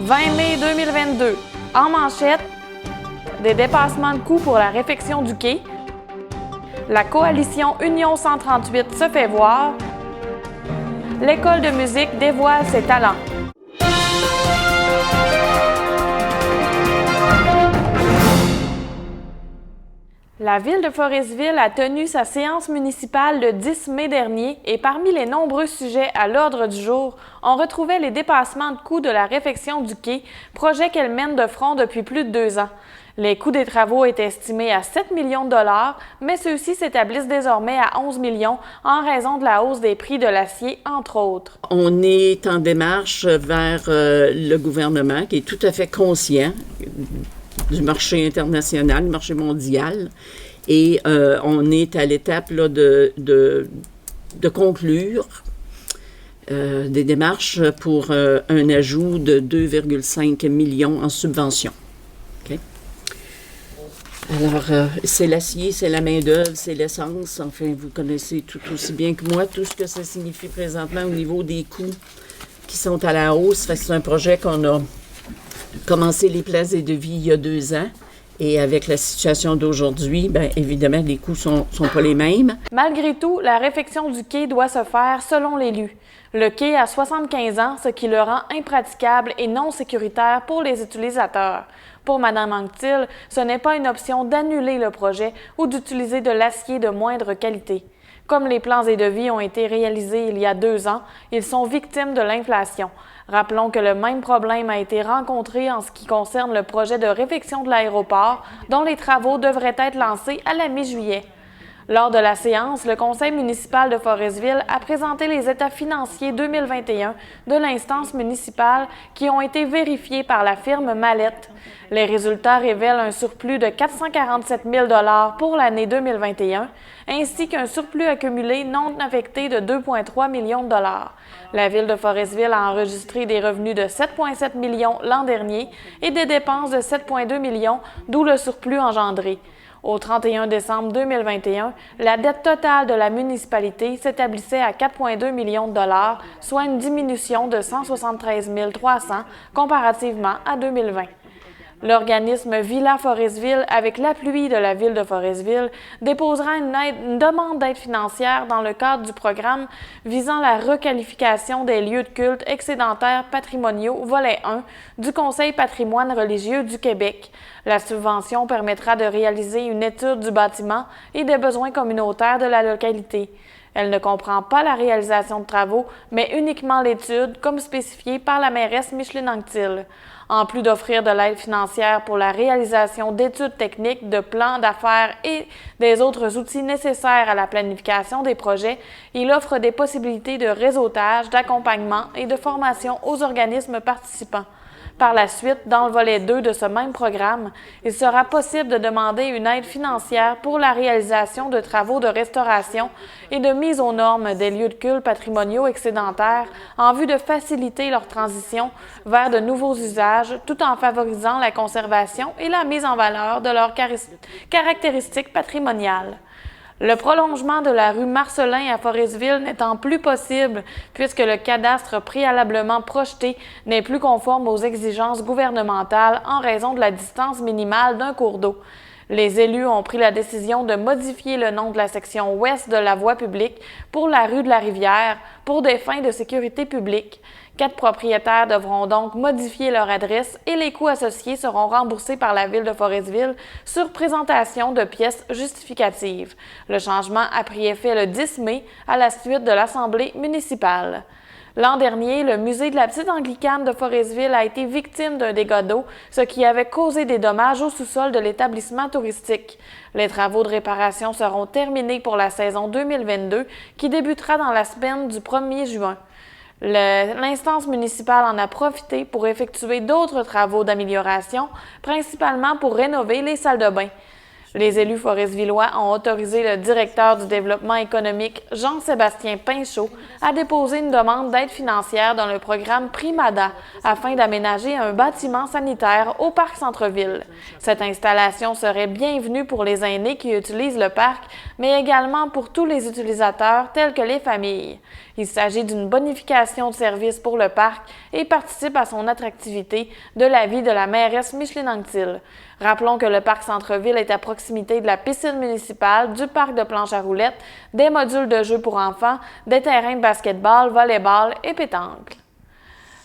20 mai 2022. En manchette, des dépassements de coûts pour la réfection du quai. La coalition Union 138 se fait voir. L'école de musique dévoile ses talents. La Ville de Forestville a tenu sa séance municipale le 10 mai dernier et parmi les nombreux sujets à l'ordre du jour, on retrouvait les dépassements de coûts de la réfection du quai, projet qu'elle mène de front depuis plus de 2 ans. Les coûts des travaux étaient estimés à 7 millions de dollars, mais ceux-ci s'établissent désormais à 11 millions en raison de la hausse des prix de l'acier, entre autres. On est en démarche vers le gouvernement qui est tout à fait conscient du marché international, du marché mondial. Et on est à l'étape là, de conclure des démarches pour un ajout de 2,5 millions en subvention. Okay? Alors, c'est l'acier, c'est la main-d'œuvre, c'est l'essence. Enfin, vous connaissez tout aussi bien que moi tout ce que ça signifie présentement au niveau des coûts qui sont à la hausse. Fait que c'est un projet qu'on a commencé les places et devis il y a 2 ans. Et avec la situation d'aujourd'hui, bien évidemment, les coûts sont pas les mêmes. Malgré tout, la réfection du quai doit se faire selon l'élu. Le quai a 75 ans, ce qui le rend impraticable et non sécuritaire pour les utilisateurs. Pour Mme Anctil, ce n'est pas une option d'annuler le projet ou d'utiliser de l'acier de moindre qualité. Comme les plans et devis ont été réalisés il y a 2 ans, ils sont victimes de l'inflation. Rappelons que le même problème a été rencontré en ce qui concerne le projet de réfection de l'aéroport, dont les travaux devraient être lancés à la mi-juillet. Lors de la séance, le conseil municipal de Forestville a présenté les états financiers 2021 de l'instance municipale qui ont été vérifiés par la firme Mallette. Les résultats révèlent un surplus de 447 000 $ pour l'année 2021, ainsi qu'un surplus accumulé non affecté de 2,3 millions de dollars. La Ville de Forestville a enregistré des revenus de 7,7 millions l'an dernier et des dépenses de 7,2 millions, d'où le surplus engendré. Au 31 décembre 2021, la dette totale de la municipalité s'établissait à 4,2 millions de dollars, soit une diminution de 173 300 comparativement à 2020. L'organisme Villa Forestville, avec l'appui de la Ville de Forestville, déposera une demande d'aide financière dans le cadre du programme visant la requalification des lieux de culte excédentaires patrimoniaux, volet 1, du Conseil patrimoine religieux du Québec. La subvention permettra de réaliser une étude du bâtiment et des besoins communautaires de la localité. Elle ne comprend pas la réalisation de travaux, mais uniquement l'étude, comme spécifié par la mairesse Micheline Anctil. En plus d'offrir de l'aide financière pour la réalisation d'études techniques, de plans d'affaires et des autres outils nécessaires à la planification des projets, il offre des possibilités de réseautage, d'accompagnement et de formation aux organismes participants. Par la suite, dans le volet 2 de ce même programme, il sera possible de demander une aide financière pour la réalisation de travaux de restauration et de mise aux normes des lieux de culte patrimoniaux excédentaires en vue de faciliter leur transition vers de nouveaux usages tout en favorisant la conservation et la mise en valeur de leurs caractéristiques patrimoniales. Le prolongement de la rue Marcelin à Forestville n'étant plus possible puisque le cadastre préalablement projeté n'est plus conforme aux exigences gouvernementales en raison de la distance minimale d'un cours d'eau. Les élus ont pris la décision de modifier le nom de la section ouest de la voie publique pour la rue de la Rivière pour des fins de sécurité publique. 4 propriétaires devront donc modifier leur adresse et les coûts associés seront remboursés par la Ville de Forestville sur présentation de pièces justificatives. Le changement a pris effet le 10 mai à la suite de l'Assemblée municipale. L'an dernier, le musée de la Petite Anglicane de Forestville a été victime d'un dégât d'eau, ce qui avait causé des dommages au sous-sol de l'établissement touristique. Les travaux de réparation seront terminés pour la saison 2022 qui débutera dans la semaine du 1er juin. L'instance municipale en a profité pour effectuer d'autres travaux d'amélioration, principalement pour rénover les salles de bain. Les élus forestvillois ont autorisé le directeur du développement économique, Jean-Sébastien Pinchot, à déposer une demande d'aide financière dans le programme Primada afin d'aménager un bâtiment sanitaire au parc centre-ville. Cette installation serait bienvenue pour les aînés qui utilisent le parc, mais également pour tous les utilisateurs tels que les familles. Il s'agit d'une bonification de service pour le parc et participe à son attractivité de l'avis de la mairesse Micheline Anctil. Rappelons que le parc centre-ville est à proximité de la piscine municipale, du parc de planche à roulettes, des modules de jeux pour enfants, des terrains de basketball, volley-ball et pétanque.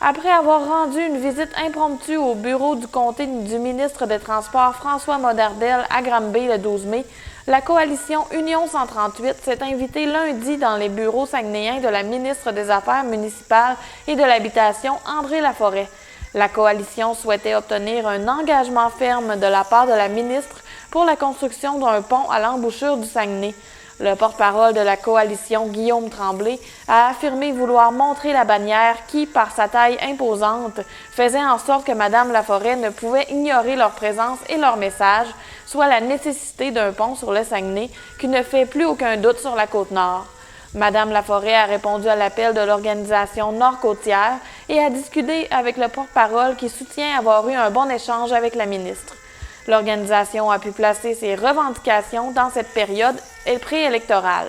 Après avoir rendu une visite impromptue au bureau du comté du ministre des Transports François Modardel à Granby le 12 mai, la coalition Union 138 s'est invitée lundi dans les bureaux saguenayens de la ministre des Affaires municipales et de l'Habitation, André Laforêt. La coalition souhaitait obtenir un engagement ferme de la part de la ministre pour la construction d'un pont à l'embouchure du Saguenay. Le porte-parole de la coalition, Guillaume Tremblay, a affirmé vouloir montrer la bannière qui, par sa taille imposante, faisait en sorte que Mme Laforêt ne pouvait ignorer leur présence et leur message, soit la nécessité d'un pont sur le Saguenay qui ne fait plus aucun doute sur la Côte-Nord. Mme Laforêt a répondu à l'appel de l'organisation Nord-Côtière et a discuté avec le porte-parole qui soutient avoir eu un bon échange avec la ministre. L'organisation a pu placer ses revendications dans cette période préélectorale.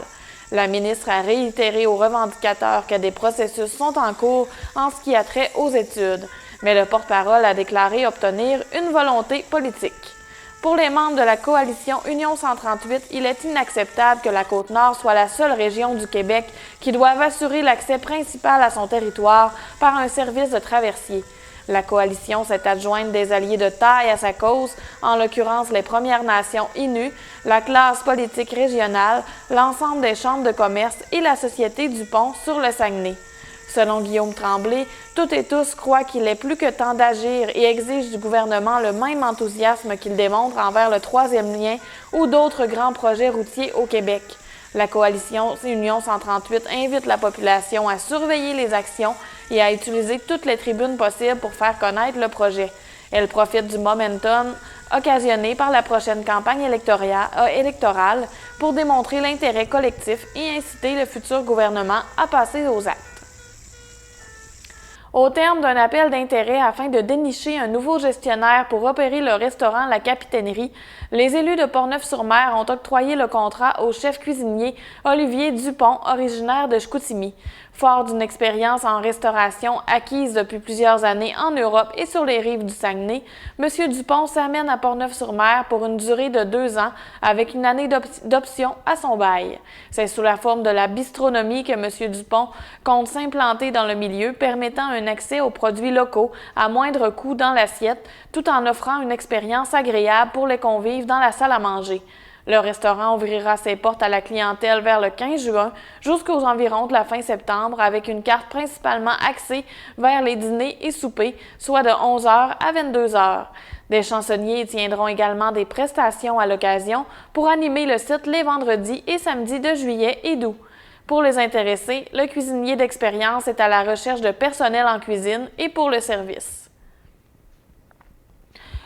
La ministre a réitéré aux revendicateurs que des processus sont en cours en ce qui a trait aux études, mais le porte-parole a déclaré obtenir une volonté politique. Pour les membres de la coalition Union 138, il est inacceptable que la Côte-Nord soit la seule région du Québec qui doive assurer l'accès principal à son territoire par un service de traversier. La coalition s'est adjointe des alliés de taille à sa cause, en l'occurrence les Premières Nations Inuits, la classe politique régionale, l'ensemble des chambres de commerce et la Société du pont sur le Saguenay. Selon Guillaume Tremblay, toutes et tous croient qu'il est plus que temps d'agir et exigent du gouvernement le même enthousiasme qu'il démontre envers le troisième lien ou d'autres grands projets routiers au Québec. La coalition Union 138 invite la population à surveiller les actions et à utiliser toutes les tribunes possibles pour faire connaître le projet. Elle profite du momentum occasionné par la prochaine campagne électorale pour démontrer l'intérêt collectif et inciter le futur gouvernement à passer aux actes. Au terme d'un appel d'intérêt afin de dénicher un nouveau gestionnaire pour opérer le restaurant La Capitainerie, les élus de Portneuf-sur-Mer ont octroyé le contrat au chef cuisinier Olivier Dupont, originaire de Chicoutimi. Fort d'une expérience en restauration acquise depuis plusieurs années en Europe et sur les rives du Saguenay, M. Dupont s'amène à Portneuf-sur-Mer pour une durée de 2 ans avec une année d'option à son bail. C'est sous la forme de la bistronomie que M. Dupont compte s'implanter dans le milieu, permettant un accès aux produits locaux à moindre coût dans l'assiette, tout en offrant une expérience agréable pour les convives dans la salle à manger. Le restaurant ouvrira ses portes à la clientèle vers le 15 juin jusqu'aux environs de la fin septembre avec une carte principalement axée vers les dîners et soupers, soit de 11h à 22h. Des chansonniers tiendront également des prestations à l'occasion pour animer le site les vendredis et samedis de juillet et d'août. Pour les intéressés, le cuisinier d'expérience est à la recherche de personnel en cuisine et pour le service.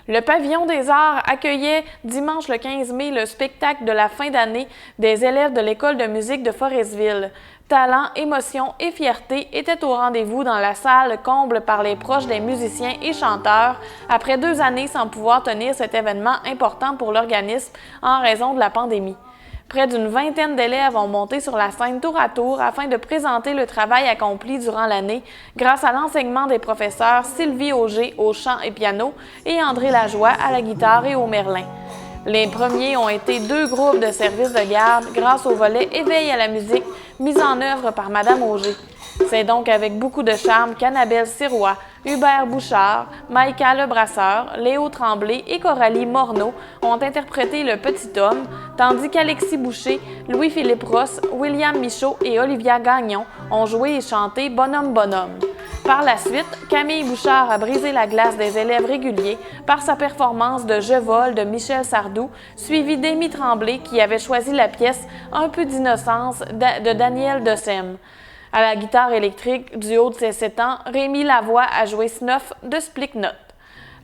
Le Pavillon des Arts accueillait dimanche le 15 mai le spectacle de la fin d'année des élèves de l'École de musique de Forestville. Talent, émotion et fierté étaient au rendez-vous dans la salle comble par les proches des musiciens et chanteurs après 2 années sans pouvoir tenir cet événement important pour l'organisme en raison de la pandémie. Près d'une vingtaine d'élèves ont monté sur la scène tour à tour afin de présenter le travail accompli durant l'année grâce à l'enseignement des professeurs Sylvie Auger au chant et piano et André Lajoie à la guitare et au merlin. Les premiers ont été 2 groupes de services de garde grâce au volet Éveil à la musique mis en œuvre par Mme Auger. C'est donc avec beaucoup de charme qu'Annabelle Sirois, Hubert Bouchard, Maïka Lebrasseur, Léo Tremblay et Coralie Morneau ont interprété Le Petit Homme, tandis qu'Alexis Boucher, Louis-Philippe Ross, William Michaud et Olivia Gagnon ont joué et chanté Bonhomme Bonhomme. Par la suite, Camille Bouchard a brisé la glace des élèves réguliers par sa performance de Je vole de Michel Sardou, suivi d'Amy Tremblay qui avait choisi la pièce Un peu d'innocence de Daniel Dessem. À la guitare électrique, du haut de ses 7 ans, Rémi Lavoie a joué Snuff de Split Note.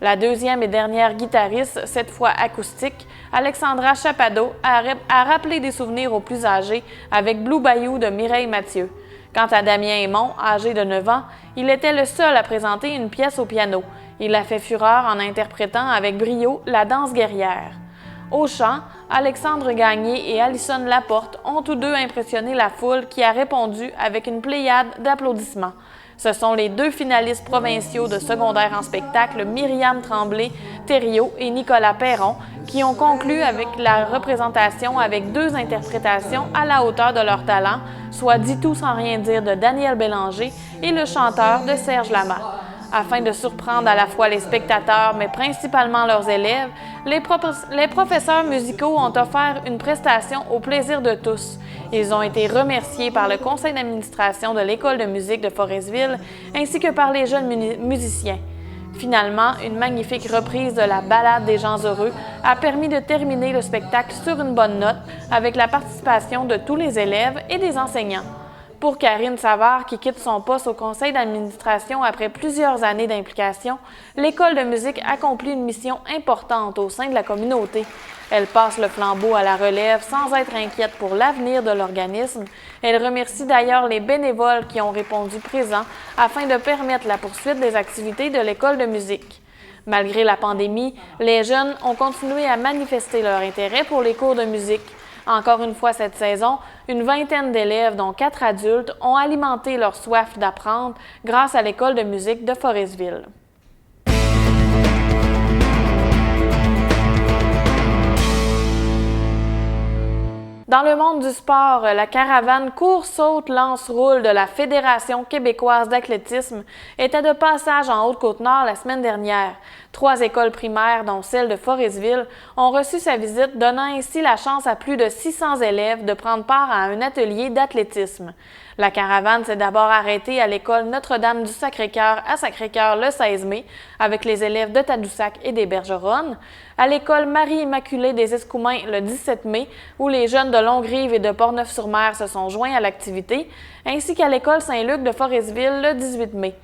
La deuxième et dernière guitariste, cette fois acoustique, Alexandra Chappado, a rappelé des souvenirs aux plus âgés avec Blue Bayou de Mireille Mathieu. Quant à Damien Aymon, âgé de 9 ans, il était le seul à présenter une pièce au piano. Il a fait fureur en interprétant avec brio la danse guerrière. Au chant, Alexandre Gagné et Alison Laporte ont tous deux impressionné la foule qui a répondu avec une pléiade d'applaudissements. Ce sont les deux finalistes provinciaux de secondaire en spectacle, Myriam Tremblay-Thériault et Nicolas Perron, qui ont conclu avec la représentation avec deux interprétations à la hauteur de leur talent, soit Dis tout sans rien dire de Daniel Bélanger et Le chanteur de Serge Lama. Afin de surprendre à la fois les spectateurs, mais principalement leurs élèves, les professeurs musicaux ont offert une prestation au plaisir de tous. Ils ont été remerciés par le conseil d'administration de l'École de musique de Forestville, ainsi que par les jeunes musiciens. Finalement, une magnifique reprise de la Ballade des gens heureux a permis de terminer le spectacle sur une bonne note, avec la participation de tous les élèves et des enseignants. Pour Karine Savard, qui quitte son poste au conseil d'administration après plusieurs années d'implication, l'École de musique accomplit une mission importante au sein de la communauté. Elle passe le flambeau à la relève sans être inquiète pour l'avenir de l'organisme. Elle remercie d'ailleurs les bénévoles qui ont répondu présents afin de permettre la poursuite des activités de l'École de musique. Malgré la pandémie, les jeunes ont continué à manifester leur intérêt pour les cours de musique. Encore une fois cette saison, une vingtaine d'élèves, dont 4 adultes, ont alimenté leur soif d'apprendre grâce à l'École de musique de Forestville. Dans le monde du sport, la caravane court-saute-lance-roule de la Fédération québécoise d'athlétisme était de passage en Haute-Côte-Nord la semaine dernière. 3 écoles primaires, dont celle de Forestville, ont reçu sa visite, donnant ainsi la chance à plus de 600 élèves de prendre part à un atelier d'athlétisme. La caravane s'est d'abord arrêtée à l'école Notre-Dame du Sacré-Cœur à Sacré-Cœur le 16 mai, avec les élèves de Tadoussac et des Bergeronnes, à l'école Marie-Immaculée des Escoumins le 17 mai, où les jeunes de Longrive et de Portneuf-sur-Mer se sont joints à l'activité, ainsi qu'à l'école Saint-Luc de Forestville le 18 mai.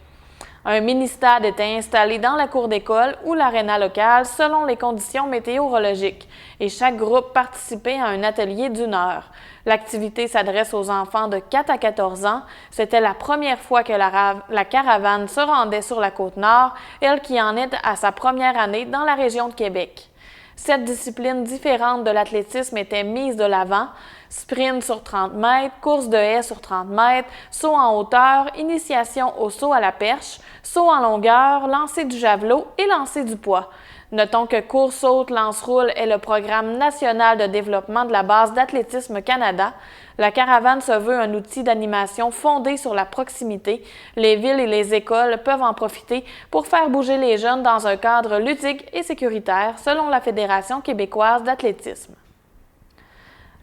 Un mini-stade était installé dans la cour d'école ou l'aréna locale selon les conditions météorologiques et chaque groupe participait à un atelier d'1 heure. L'activité s'adresse aux enfants de 4 à 14 ans. C'était la première fois que la caravane se rendait sur la Côte-Nord, elle qui en est à sa première année dans la région de Québec. 7 disciplines différentes de l'athlétisme étaient mises de l'avant: sprint sur 30 mètres, course de haies sur 30 mètres, saut en hauteur, initiation au saut à la perche, saut en longueur, lancer du javelot et lancer du poids. Notons que Course Saute Lance Roule est le programme national de développement de la base d'athlétisme Canada. La caravane se veut un outil d'animation fondé sur la proximité. Les villes et les écoles peuvent en profiter pour faire bouger les jeunes dans un cadre ludique et sécuritaire, selon la Fédération québécoise d'athlétisme.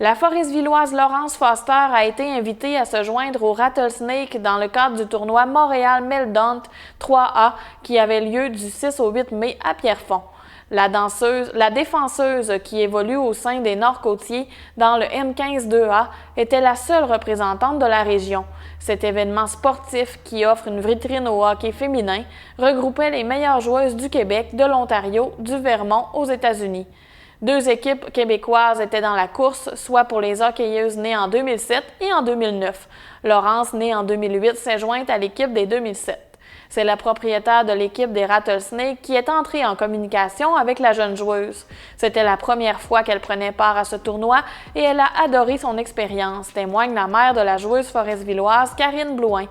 La Foresvilloise Laurence Foster a été invitée à se joindre au Rattlesnake dans le cadre du tournoi Montréal Meldaunt 3A qui avait lieu du 6 au 8 mai à Pierrefonds. La défenseuse qui évolue au sein des Nord-Côtiers dans le M15-2A était la seule représentante de la région. Cet événement sportif qui offre une vitrine au hockey féminin regroupait les meilleures joueuses du Québec, de l'Ontario, du Vermont aux États-Unis. 2 équipes québécoises étaient dans la course, soit pour les hockeyeuses nées en 2007 et en 2009. Laurence, née en 2008, s'est jointe à l'équipe des 2007. C'est la propriétaire de l'équipe des Rattlesnakes qui est entrée en communication avec la jeune joueuse. C'était la première fois qu'elle prenait part à ce tournoi et elle a adoré son expérience, témoigne la mère de la joueuse foresvilloise Karine Blouin.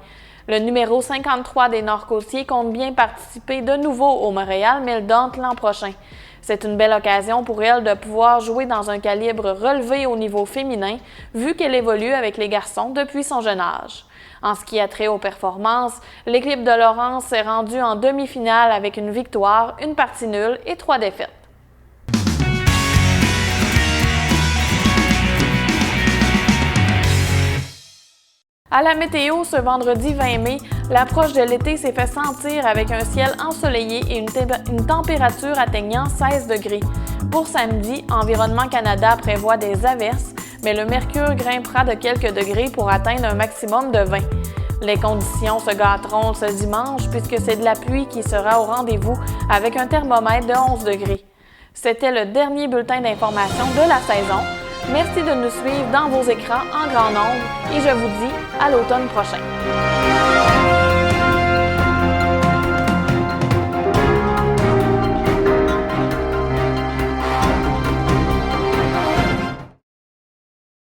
Le numéro 53 des Nord-Côtiers compte bien participer de nouveau au Montréal Meldaunt l'an prochain. C'est une belle occasion pour elle de pouvoir jouer dans un calibre relevé au niveau féminin, vu qu'elle évolue avec les garçons depuis son jeune âge. En ce qui a trait aux performances, l'équipe de Laurence s'est rendue en demi-finale avec une victoire, une partie nulle et 3 défaites. À la météo, ce vendredi 20 mai, l'approche de l'été s'est fait sentir avec un ciel ensoleillé et une température atteignant 16 degrés. Pour samedi, Environnement Canada prévoit des averses, mais le mercure grimpera de quelques degrés pour atteindre un maximum de 20. Les conditions se gâteront ce dimanche puisque c'est de la pluie qui sera au rendez-vous avec un thermomètre de 11 degrés. C'était le dernier bulletin d'information de la saison. Merci de nous suivre dans vos écrans en grand nombre et je vous dis à l'automne prochain.